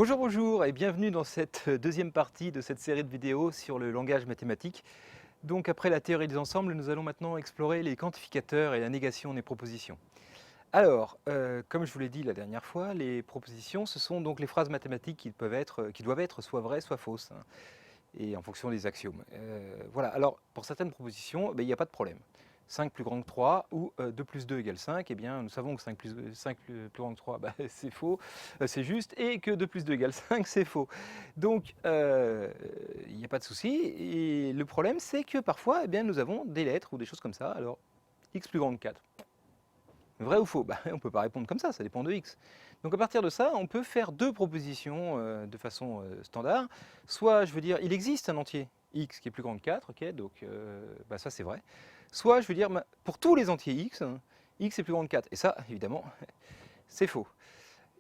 Bonjour, bonjour et bienvenue dans cette deuxième partie de cette série de vidéos sur le langage mathématique. Donc après la théorie des ensembles, nous allons maintenant explorer les quantificateurs et la négation des propositions. Alors, comme je vous l'ai dit la dernière fois, les propositions, ce sont donc les phrases mathématiques qui doivent être soit vraies, soit fausses, hein, et en fonction des axiomes. Voilà, alors pour certaines propositions, il n'y a pas de problème. 5 plus grand que 3 ou 2 plus 2 égale 5, eh bien nous savons que 5 plus grand que 3, c'est faux, c'est juste, et que 2 plus 2 égale 5, c'est faux. Donc il n'y a pas de souci, et le problème c'est que parfois eh bien, nous avons des lettres ou des choses comme ça, alors x plus grand que 4. Vrai ou faux? On ne peut pas répondre comme ça dépend de x. Donc à partir de ça, on peut faire deux propositions de façon standard. Soit je veux dire, il existe un entier x qui est plus grand que 4, ok, donc ça c'est vrai. Soit je veux dire, pour tous les entiers x, hein, x est plus grand que 4. Et ça, évidemment, c'est faux.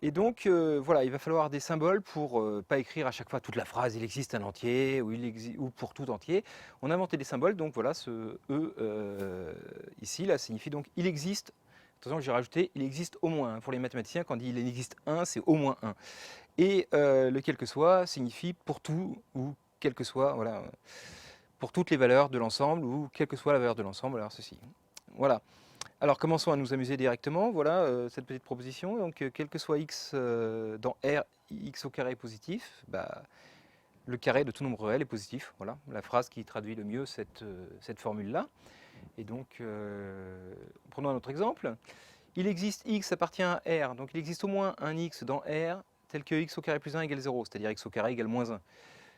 Et donc voilà, il va falloir des symboles pour pas écrire à chaque fois toute la phrase il existe un entier ou pour tout entier. On a inventé des symboles, donc voilà, ce E ici, là, signifie donc il existe. Attention, j'ai rajouté il existe au moins. Pour les mathématiciens, quand on dit il en existe un, c'est au moins un. Et le quel que soit signifie pour tout ou quel que soit, voilà, pour toutes les valeurs de l'ensemble ou quelle que soit la valeur de l'ensemble, alors ceci. Voilà. Alors commençons à nous amuser directement, voilà cette petite proposition, donc quel que soit x dans R, x au carré est positif, le carré de tout nombre réel est positif, voilà, la phrase qui traduit le mieux cette formule-là. Et donc, prenons un autre exemple, il existe x appartient à R, donc il existe au moins un x dans R tel que x au carré plus 1 égale 0, c'est-à-dire x au carré égale moins 1.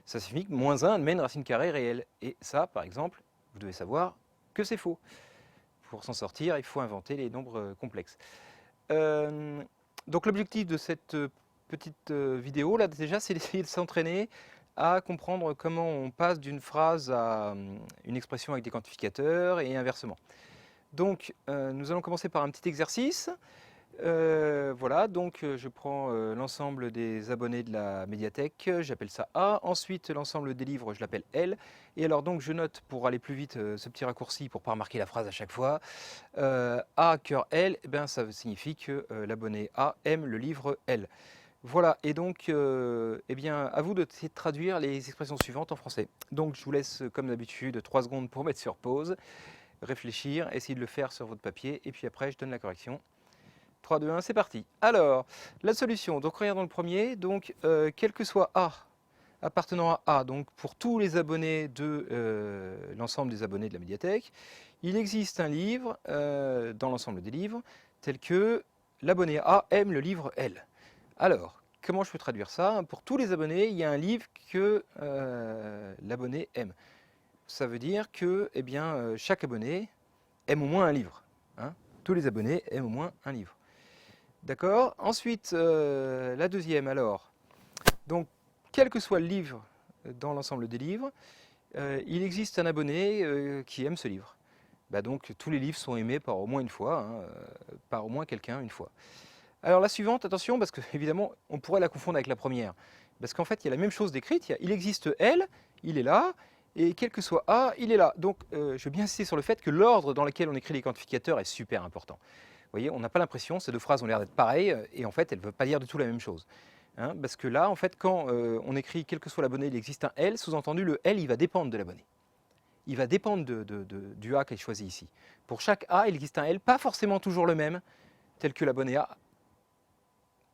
Ça signifie que moins 1 admet une racine carrée réelle, et ça, par exemple, vous devez savoir que c'est faux. Pour s'en sortir, il faut inventer les nombres complexes. Donc l'objectif de cette petite vidéo, là déjà, c'est d'essayer de s'entraîner à comprendre comment on passe d'une phrase à une expression avec des quantificateurs et inversement. Donc nous allons commencer par un petit exercice. Voilà, donc je prends l'ensemble des abonnés de la médiathèque, j'appelle ça A. Ensuite, l'ensemble des livres, je l'appelle L. Et alors donc je note, pour aller plus vite, ce petit raccourci pour ne pas remarquer la phrase à chaque fois. A cœur L, ça signifie que l'abonné A aime le livre L. Voilà, et donc à vous de traduire les expressions suivantes en français. Donc je vous laisse, comme d'habitude, 3 secondes pour mettre sur pause, réfléchir, essayer de le faire sur votre papier, et puis après je donne la correction. 3, 2, 1, c'est parti. Alors, la solution, donc regardons le premier, donc quel que soit A appartenant à A, donc pour tous les abonnés de l'ensemble des abonnés de la médiathèque, il existe un livre dans l'ensemble des livres, tel que l'abonné A aime le livre L. Alors, comment je peux traduire ça? Pour tous les abonnés, il y a un livre que l'abonné aime. Ça veut dire que chaque abonné aime au moins un livre, hein. Tous les abonnés aiment au moins un livre. D'accord. Ensuite, la deuxième, alors. Donc, quel que soit le livre dans l'ensemble des livres, il existe un abonné qui aime ce livre. Donc, tous les livres sont aimés par au moins une fois, hein, par au moins quelqu'un une fois. Alors, la suivante, attention, parce que évidemment, on pourrait la confondre avec la première. Parce qu'en fait, il y a la même chose décrite. Il existe L, il est là, et quel que soit A, il est là. Donc, je veux bien insister sur le fait que l'ordre dans lequel on écrit les quantificateurs est super important. Vous voyez, on n'a pas l'impression, ces deux phrases ont l'air d'être pareilles, et en fait, elles ne veulent pas dire du tout la même chose. Hein, parce que là, en fait, quand on écrit quel que soit l'abonné, il existe un L, sous-entendu, le L, il va dépendre de l'abonné. Il va dépendre du A qui est choisi ici. Pour chaque A, il existe un L, pas forcément toujours le même, tel que l'abonné A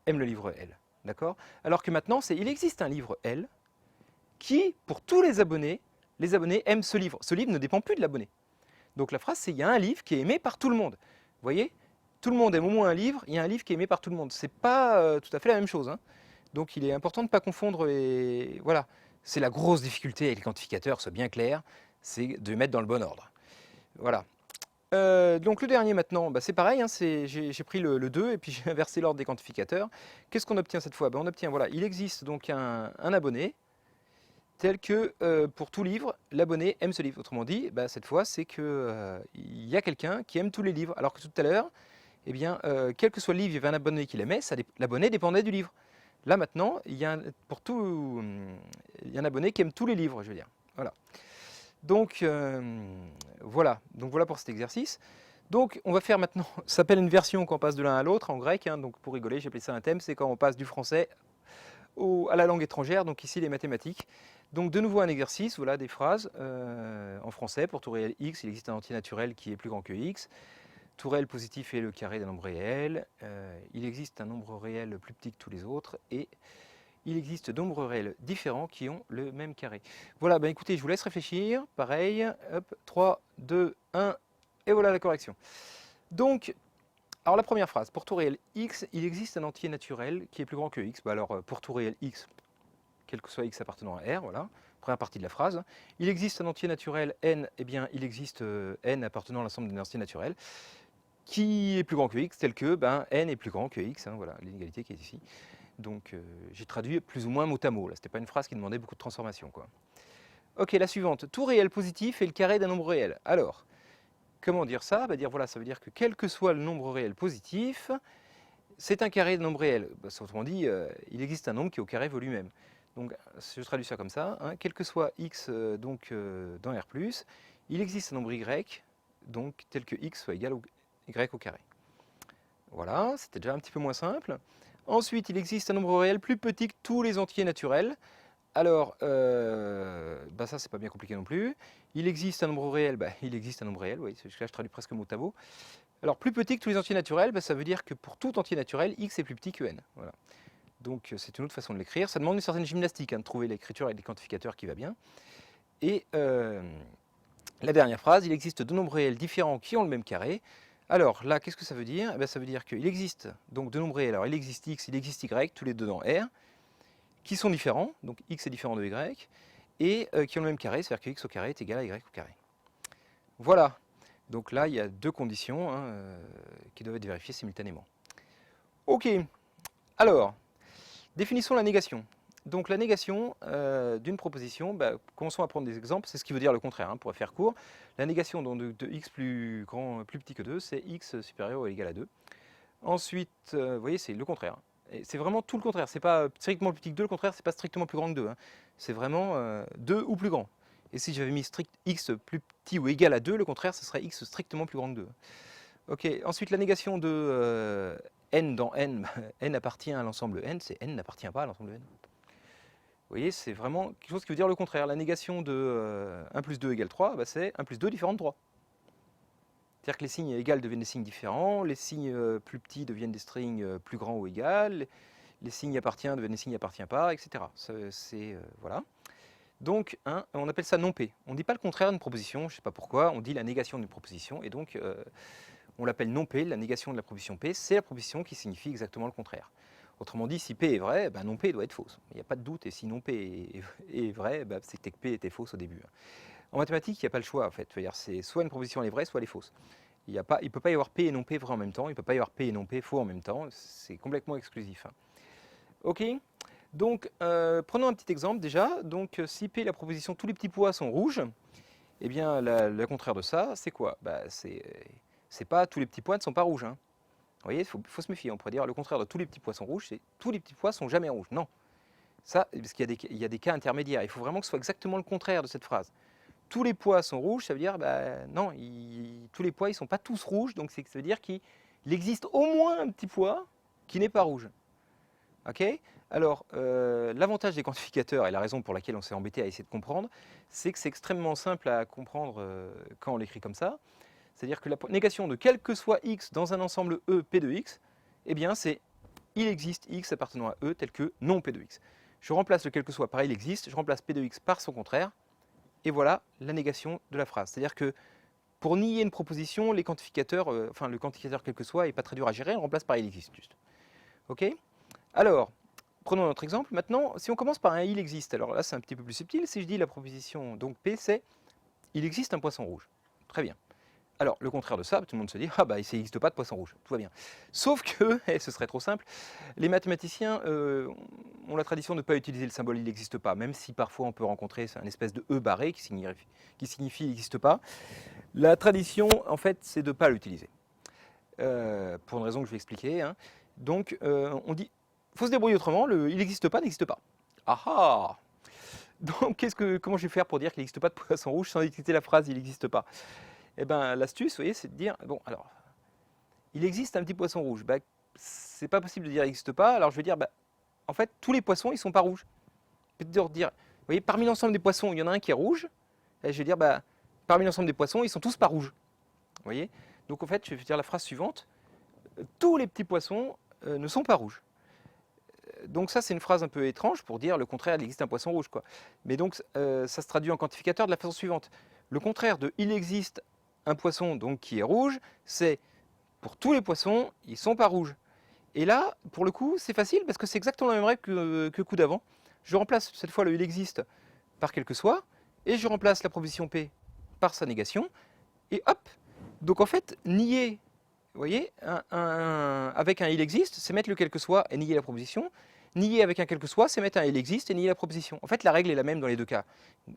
aime le livre L. D'accord? Alors que maintenant, il existe un livre L qui, pour tous les abonnés aiment ce livre. Ce livre ne dépend plus de l'abonné. Donc la phrase, c'est il y a un livre qui est aimé par tout le monde. Vous voyez? Tout le monde aime au moins un livre, il y a un livre qui est aimé par tout le monde. C'est pas tout à fait la même chose, hein. Donc il est important de ne pas confondre les... Voilà, c'est la grosse difficulté avec les quantificateurs, c'est bien clair, c'est de mettre dans le bon ordre. Voilà. Donc le dernier maintenant, c'est pareil, hein, j'ai pris le 2 et puis j'ai inversé l'ordre des quantificateurs. Qu'est-ce qu'on obtient cette fois? On obtient, voilà, il existe donc un abonné, tel que pour tout livre, l'abonné aime ce livre. Autrement dit, cette fois, c'est qu'il y a quelqu'un qui aime tous les livres, alors que tout à l'heure, quel que soit le livre, il y avait un abonné qui l'aimait, l'abonné dépendait du livre. Là maintenant, il y a un abonné qui aime tous les livres, je veux dire. Voilà. Donc voilà pour cet exercice. Donc on va faire maintenant, ça s'appelle une version quand on passe de l'un à l'autre en grec, hein, donc pour rigoler, j'ai appelé ça un thème, c'est quand on passe du français à la langue étrangère, donc ici les mathématiques. Donc de nouveau un exercice, voilà des phrases en français. Pour tout réel x, il existe un entier naturel qui est plus grand que x. Tout réel positif est le carré d'un nombre réel. Il existe un nombre réel plus petit que tous les autres. Et il existe deux nombres réels différents qui ont le même carré. Voilà, ben écoutez, je vous laisse réfléchir. Pareil, hop, 3, 2, 1, et voilà la correction. Donc, alors la première phrase, pour tout réel x, il existe un entier naturel qui est plus grand que x. Bah alors, pour tout réel x, quel que soit x appartenant à R, voilà, première partie de la phrase. Il existe un entier naturel n, eh bien, il existe n appartenant à l'ensemble des entiers naturels, qui est plus grand que x, tel que ben, n est plus grand que x, hein, voilà, l'inégalité qui est ici. Donc j'ai traduit plus ou moins mot à mot, là, c'était pas une phrase qui demandait beaucoup de transformation, quoi. Ok, la suivante, tout réel positif est le carré d'un nombre réel. Alors, comment dire ça? Bah, voilà, ça veut dire que quel que soit le nombre réel positif, c'est un carré de nombre réel. Bah, autrement dit, il existe un nombre qui est au carré vaut lui-même. Donc je traduis ça comme ça, hein, quel que soit x dans R+, il existe un nombre y, donc tel que x soit égal au y au carré. Voilà, c'était déjà un petit peu moins simple. Ensuite, il existe un nombre réel plus petit que tous les entiers naturels. Alors, bah ça, c'est pas bien compliqué non plus. Il existe un nombre réel, bah, il existe un nombre réel, oui, là je traduis presque mot à mot. Alors, plus petit que tous les entiers naturels, bah, ça veut dire que pour tout entier naturel, x est plus petit que n. Voilà. Donc, c'est une autre façon de l'écrire. Ça demande une certaine gymnastique, hein, de trouver l'écriture avec des quantificateurs qui va bien. Et la dernière phrase, il existe deux nombres réels différents qui ont le même carré. Alors là, qu'est-ce que ça veut dire? Ça veut dire qu'il existe donc deux nombres réels. Alors il existe x, il existe y, tous les deux dans R, qui sont différents, donc x est différent de y, et qui ont le même carré, c'est-à-dire que x au carré est égal à y au carré. Voilà, donc là il y a deux conditions hein, qui doivent être vérifiées simultanément. Ok, alors, définissons la négation. Donc la négation d'une proposition, commençons à prendre des exemples, c'est ce qui veut dire le contraire, hein, pour faire court. La négation de x plus petit que 2, c'est x supérieur ou égal à 2. Ensuite, vous voyez, c'est le contraire. C'est vraiment tout le contraire. C'est pas strictement plus petit que 2, le contraire, c'est pas strictement plus grand que 2. Hein. C'est vraiment 2 ou plus grand. Et si j'avais mis strict x plus petit ou égal à 2, le contraire, ce serait x strictement plus grand que 2. Ok, ensuite la négation de n dans n, n appartient à l'ensemble n, c'est n n'appartient pas à l'ensemble n. Vous voyez, c'est vraiment quelque chose qui veut dire le contraire. La négation de 1 plus 2 égale 3, c'est 1 plus 2 différent de 3. C'est-à-dire que les signes égales deviennent des signes différents, les signes plus petits deviennent des strings plus grands ou égales, les signes appartient deviennent des signes appartient pas, etc. Voilà. Donc, on appelle ça non P. On ne dit pas le contraire d'une proposition, je ne sais pas pourquoi, on dit la négation d'une proposition, et donc on l'appelle non P, la négation de la proposition P, c'est la proposition qui signifie exactement le contraire. Autrement dit, si P est vrai, non P doit être fausse. Il n'y a pas de doute, et si non P est vrai, c'était que P était fausse au début. En mathématiques, il n'y a pas le choix, en fait. C'est soit une proposition elle est vraie, soit elle est fausse. Il ne peut pas y avoir P et non P vrai en même temps, il ne peut pas y avoir P et non P faux en même temps, c'est complètement exclusif. Ok, donc prenons un petit exemple déjà. Donc si P, la proposition tous les petits pois sont rouges, eh bien le contraire de ça, c'est quoi? C'est pas tous les petits pois ne sont pas rouges. Hein. Vous voyez, il faut se méfier, on pourrait dire le contraire de tous les petits pois sont rouges, c'est tous les petits pois sont jamais rouges. Non, ça, parce qu'il y a des cas intermédiaires, il faut vraiment que ce soit exactement le contraire de cette phrase. Tous les pois sont rouges, ça veut dire, non, tous les pois, ils ne sont pas tous rouges, donc ça veut dire qu'il existe au moins un petit pois qui n'est pas rouge. Ok? Alors, l'avantage des quantificateurs, et la raison pour laquelle on s'est embêté à essayer de comprendre, c'est que c'est extrêmement simple à comprendre quand on l'écrit comme ça. C'est-à-dire que la négation de quel que soit x dans un ensemble E P de x, eh bien c'est il existe x appartenant à E tel que non P de x. Je remplace le quel que soit par il existe, je remplace P de x par son contraire, et voilà la négation de la phrase. C'est-à-dire que pour nier une proposition, les quantificateurs, le quantificateur quel que soit n'est pas très dur à gérer, on remplace par il existe juste. Ok? Alors, prenons notre exemple. Maintenant, si on commence par un il existe, alors là c'est un petit peu plus subtil. Si je dis la proposition, donc P, c'est il existe un poisson rouge. Très bien. Alors, le contraire de ça, tout le monde se dit, il n'existe pas de poisson rouge, tout va bien. Sauf que, et ce serait trop simple, les mathématiciens ont la tradition de ne pas utiliser le symbole il n'existe pas, même si parfois on peut rencontrer un espèce de E barré qui signifie il n'existe pas. La tradition, en fait, c'est de ne pas l'utiliser. Pour une raison que je vais expliquer. Hein. Donc, on dit, il faut se débrouiller autrement, le il n'existe pas n'existe pas. Ah ah! Donc, comment je vais faire pour dire qu'il n'existe pas de poisson rouge sans utiliser la phrase il n'existe pas? Eh bien, l'astuce, vous voyez, c'est de dire, bon, alors, il existe un petit poisson rouge. C'est pas possible de dire il n'existe pas, alors je vais dire, en fait, tous les poissons, ils ne sont pas rouges. Peut-être dire, vous voyez, parmi l'ensemble des poissons, il y en a un qui est rouge. Et je vais dire, bah, parmi l'ensemble des poissons, ils sont tous pas rouges. Vous voyez? Donc en fait, je vais dire la phrase suivante. Tous les petits poissons ne sont pas rouges. Donc ça, c'est une phrase un peu étrange pour dire le contraire, il existe un poisson rouge, quoi. Mais donc, ça se traduit en quantificateur de la façon suivante. Le contraire de il existe un poisson donc qui est rouge, c'est pour tous les poissons, ils ne sont pas rouges. Et là, pour le coup, c'est facile parce que c'est exactement la même règle que le coup d'avant. Je remplace cette fois le il existe par quel que soit, et je remplace la proposition P par sa négation, et hop. Donc en fait, nier, vous voyez, avec un il existe, c'est mettre le quel que soit et nier la proposition. Nier avec un quel que soit, c'est mettre un il existe et nier la proposition. En fait, la règle est la même dans les deux cas,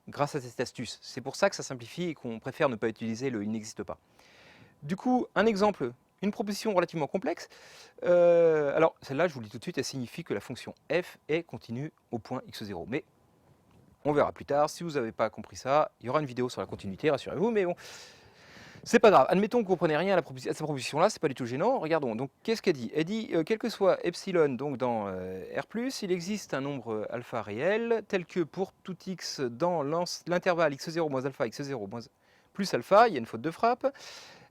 grâce à cette astuce. C'est pour ça que ça simplifie et qu'on préfère ne pas utiliser le il n'existe pas. Du coup, un exemple, une proposition relativement complexe. Alors, celle-là, je vous le dis tout de suite, elle signifie que la fonction f est continue au point x0. Mais on verra plus tard. Si vous n'avez pas compris ça, il y aura une vidéo sur la continuité, rassurez-vous. Mais bon, c'est pas grave. Admettons que vous ne comprenez rien à cette proposition-là, c'est pas du tout gênant. Regardons. Donc, qu'est-ce qu'elle dit? Elle dit, quel que soit epsilon, donc dans R+, il existe un nombre alpha réel, tel que pour tout x dans l'intervalle x0 moins alpha, x0 moins plus alpha, il y a une faute de frappe.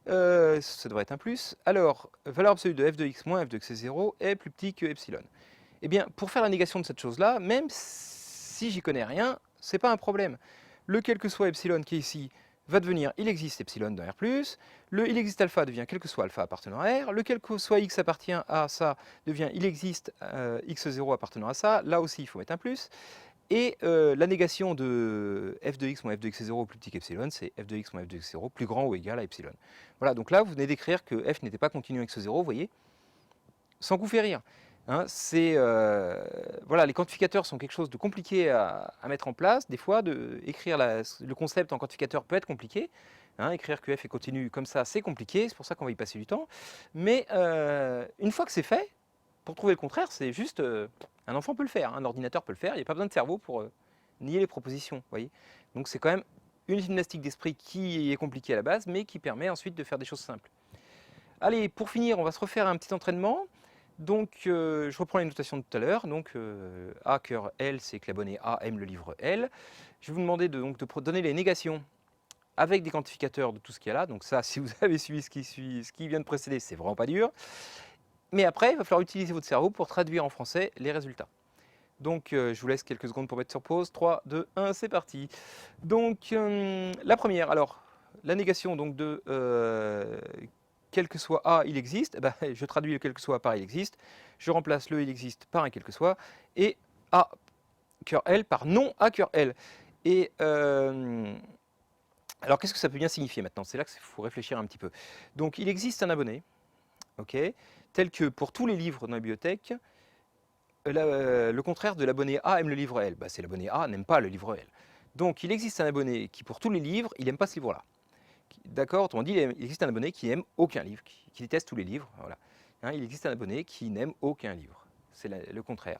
Ça devrait être un plus. Alors, valeur absolue de f de x moins f de x0 est plus petit que epsilon. Eh bien, pour faire la négation de cette chose-là, même si j'y connais rien, c'est pas un problème. Le quel que soit epsilon qui est ici va devenir il existe epsilon dans R+, le il existe alpha devient quel que soit alpha appartenant à R, le quel que soit x appartient à ça devient il existe x0 appartenant à ça, là aussi il faut mettre un plus. Et la négation de f de x moins f de x0 plus petit qu'epsilon, c'est f de x moins f de x0 plus grand ou égal à epsilon. Voilà, donc là, vous venez d'écrire que f n'était pas continu à x0, vous voyez, sans vous faire rire. Hein, voilà, les quantificateurs sont quelque chose de compliqué à mettre en place. Des fois, écrire le concept en quantificateur peut être compliqué. Hein, écrire que f est continu comme ça, c'est compliqué, c'est pour ça qu'on va y passer du temps. Mais une fois que c'est fait, pour trouver le contraire, c'est juste... un enfant peut le faire, un ordinateur peut le faire, il n'y a pas besoin de cerveau pour nier les propositions. Voyez. Donc c'est quand même une gymnastique d'esprit qui est compliquée à la base, mais qui permet ensuite de faire des choses simples. Allez, pour finir, on va se refaire un petit entraînement. Donc, je reprends les notations de tout à l'heure. Donc, A cœur L, c'est que l'abonné A aime le livre L. Je vais vous demander de donner les négations avec des quantificateurs de tout ce qu'il y a là. Donc ça, si vous avez suivi ce qui vient de précéder, c'est vraiment pas dur. Mais après, il va falloir utiliser votre cerveau pour traduire en français les résultats. Donc, je vous laisse quelques secondes pour mettre sur pause. 3, 2, 1, c'est parti. Donc, la première, alors, la négation donc, de quel que soit A, il existe. Eh ben, je traduis le quel que soit par il existe. Je remplace le il existe par un quel que soit. Et A cœur L par non A cœur L. Et alors, qu'est-ce que ça peut bien signifier maintenant? C'est là qu'il faut réfléchir un petit peu. Donc, il existe un abonné, ok, tel que pour tous les livres dans la bibliothèque, le contraire de l'abonné A aime le livre L. Bah, c'est l'abonné A n'aime pas le livre L. Donc, il existe un abonné qui, pour tous les livres, il n'aime pas ce livre-là. D'accord? Autrement dit, il existe un abonné qui n'aime aucun livre, qui déteste tous les livres. Voilà. Hein, il existe un abonné qui n'aime aucun livre. C'est le contraire.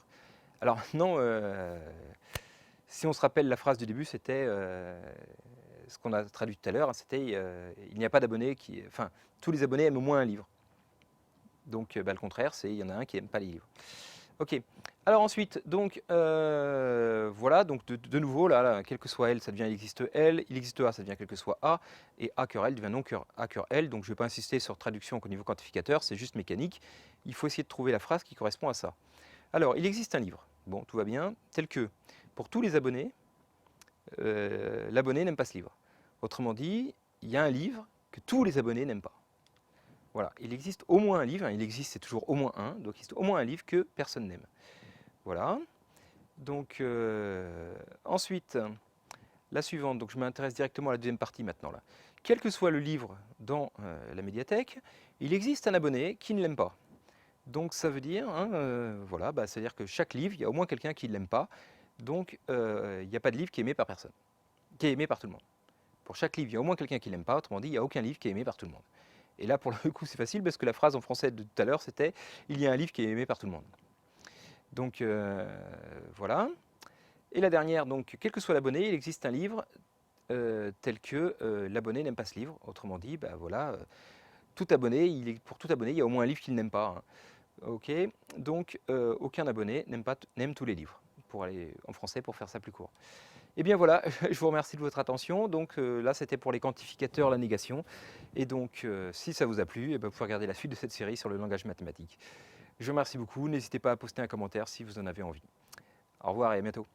Alors non, si on se rappelle la phrase du début, c'était ce qu'on a traduit tout à l'heure, hein, c'était il n'y a pas d'abonné qui... Enfin, tous les abonnés aiment au moins un livre. Donc le contraire, c'est il y en a un qui n'aime pas les livres. Ok. Alors ensuite, donc voilà, donc de nouveau, là, quel que soit L, ça devient il existe A, ça devient quel que soit A, et A cœur L devient non cœur A cœur L, donc je ne vais pas insister sur traduction au niveau quantificateur, c'est juste mécanique. Il faut essayer de trouver la phrase qui correspond à ça. Alors, il existe un livre, bon, tout va bien, tel que, pour tous les abonnés, l'abonné n'aime pas ce livre. Autrement dit, il y a un livre que tous les abonnés n'aiment pas. Voilà, il existe au moins un livre, hein, il existe, c'est toujours au moins un, donc il existe au moins un livre que personne n'aime. Voilà. Donc, ensuite, la suivante, donc je m'intéresse directement à la deuxième partie maintenant. Là. Quel que soit le livre dans la médiathèque, il existe un abonné qui ne l'aime pas. Donc ça veut dire, hein, voilà, bah, c'est-à-dire que chaque livre, il y a au moins quelqu'un qui ne l'aime pas. Donc il n'y a pas de livre qui est aimé par personne, qui est aimé par tout le monde. Pour chaque livre, il y a au moins quelqu'un qui ne l'aime pas, autrement dit, il n'y a aucun livre qui est aimé par tout le monde. Et là, pour le coup, c'est facile parce que la phrase en français de tout à l'heure, c'était « il y a un livre qui est aimé par tout le monde ». Donc voilà. Et la dernière, donc quel que soit l'abonné, il existe un livre tel que l'abonné n'aime pas ce livre. Autrement dit, bah, voilà, pour tout abonné, il y a au moins un livre qu'il n'aime pas. Hein. Ok, donc aucun abonné n'aime tous les livres, pour aller en français, pour faire ça plus court. Et bien voilà, je vous remercie de votre attention. Donc là, c'était pour les quantificateurs, la négation. Et donc, si ça vous a plu, eh ben, vous pouvez regarder la suite de cette série sur le langage mathématique. Je vous remercie beaucoup. N'hésitez pas à poster un commentaire si vous en avez envie. Au revoir et à bientôt.